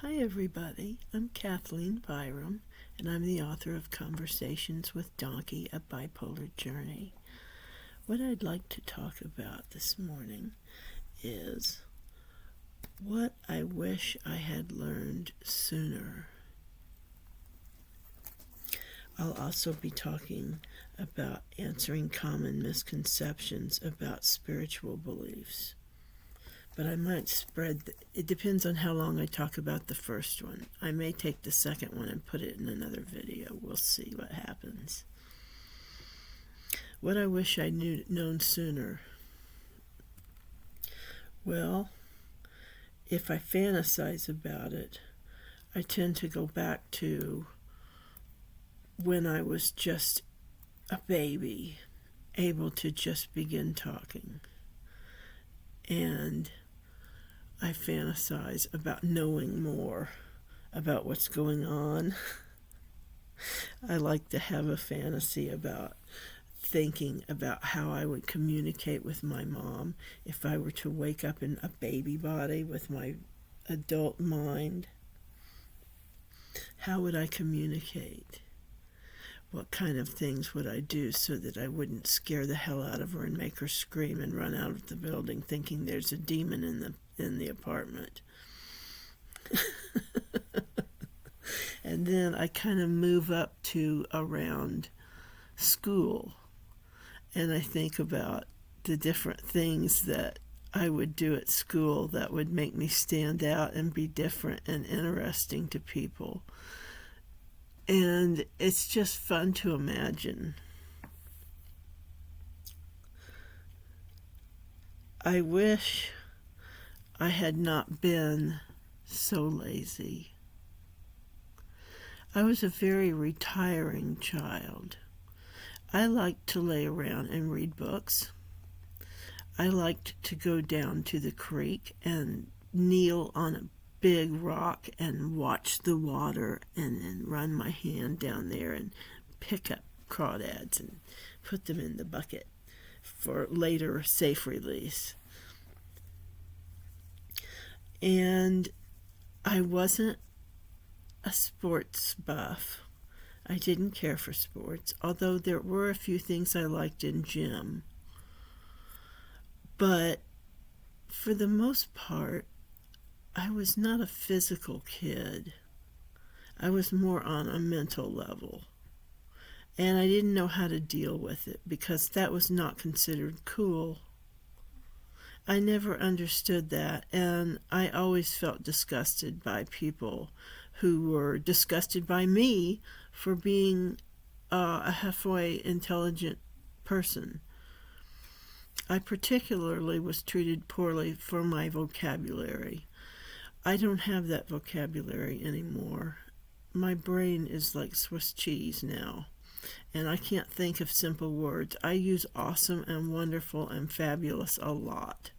Hi everybody, I'm Kathleen Byram, and I'm the author of Conversations with Donkey, A Bipolar Journey. What I'd like to talk about this morning is what I wish I had learned sooner. I'll also be talking about answering common misconceptions about spiritual beliefs. But I might it depends on how long I talk about the first one. I may take the second one and put it in another video. We'll see what happens. What I wish I'd known sooner. Well, if I fantasize about it, I tend to go back to when I was just a baby, able to just begin talking. And I fantasize about knowing more about what's going on. I like to have a fantasy about thinking about how I would communicate with my mom if I were to wake up in a baby body with my adult mind. How would I communicate? What kind of things would I do so that I wouldn't scare the hell out of her and make her scream and run out of the building thinking there's a demon in the apartment? And then I kind of move up to around school, and I think about the different things that I would do at school that would make me stand out and be different and interesting to people. And it's just fun to imagine. I wish I had not been so lazy. I was a very retiring child. I liked to lay around and read books. I liked to go down to the creek and kneel on a big rock and watch the water and then run my hand down there and pick up crawdads and put them in the bucket for later safe release. And I wasn't a sports buff. I didn't care for sports, although there were a few things I liked in gym. But for the most part, I was not a physical kid. I was more on a mental level. And I didn't know how to deal with it because that was not considered cool. I never understood that, and I always felt disgusted by people who were disgusted by me for being a halfway intelligent person. I particularly was treated poorly for my vocabulary. I don't have that vocabulary anymore. My brain is like Swiss cheese now, and I can't think of simple words. I use awesome and wonderful and fabulous a lot,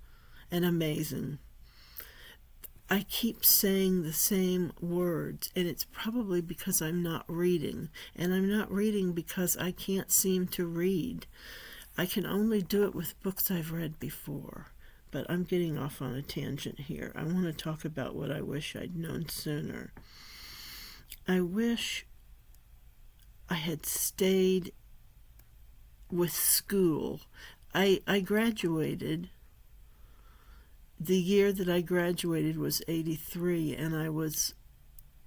and amazing. I keep saying the same words, and it's probably because I'm not reading, and I'm not reading because I can't seem to read. I can only do it with books I've read before. But I'm getting off on a tangent here. I want to talk about what I wish I'd known sooner. I wish I had stayed with school. I graduated. The year that I graduated was 83, and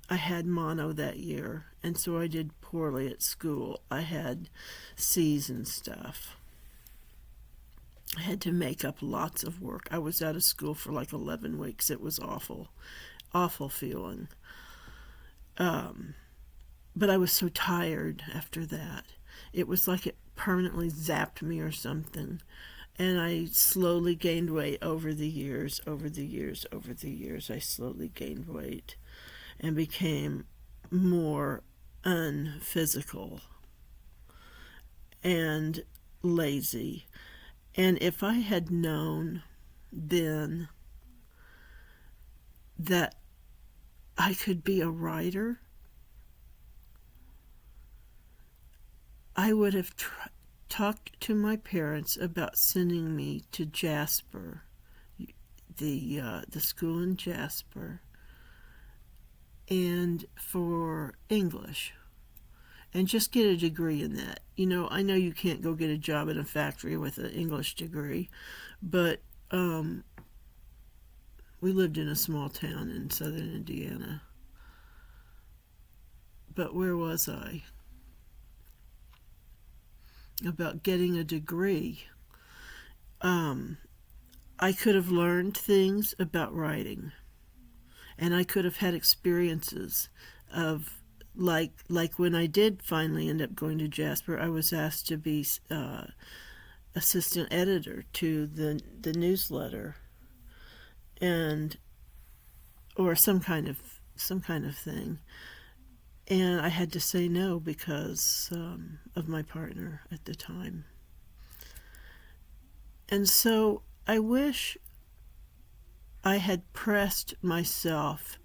I had mono that year, and so I did poorly at school. I had C's and stuff. I had to make up lots of work. I was out of school for like 11 weeks. It was awful. Awful feeling. But I was so tired after that. It was like it permanently zapped me or something. And I slowly gained weight over the years. I slowly gained weight and became more unphysical and lazy. And if I had known then that I could be a writer, I would have talked to my parents about sending me to Jasper, the school in Jasper, and for English and just get a degree in that. I know you can't go get a job in a factory with an English degree, but we lived in a small town in southern Indiana. But where was I? About getting a degree. I could have learned things about writing, and I could have had experiences of like when I did finally end up going to Jasper. I was asked to be assistant editor to the newsletter, and or some kind of thing, and I had to say no because of my partner at the time. And so I wish I had pressed myself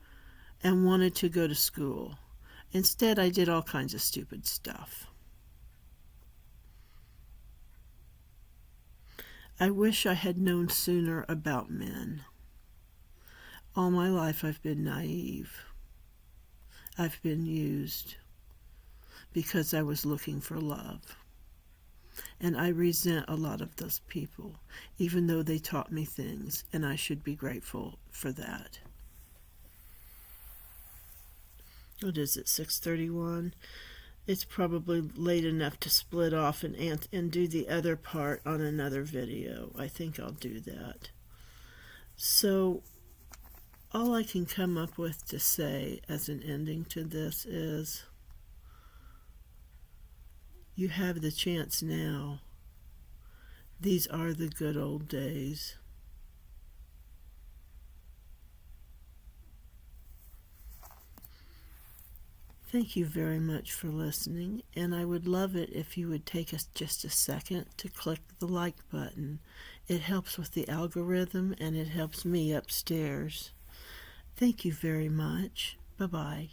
and wanted to go to school. Instead, I did all kinds of stupid stuff. I wish I had known sooner about men. All my life I've been naive. I've been used because I was looking for love. And I resent a lot of those people, even though they taught me things, and I should be grateful for that. What is it, 6:31? It's probably late enough to split off and do the other part on another video. I think I'll do that. So all I can come up with to say as an ending to this is, you have the chance now. These are the good old days. Thank you very much for listening, and I would love it if you would take us just a second to click the like button. It helps with the algorithm, and it helps me upstairs. Thank you very much. Bye-bye.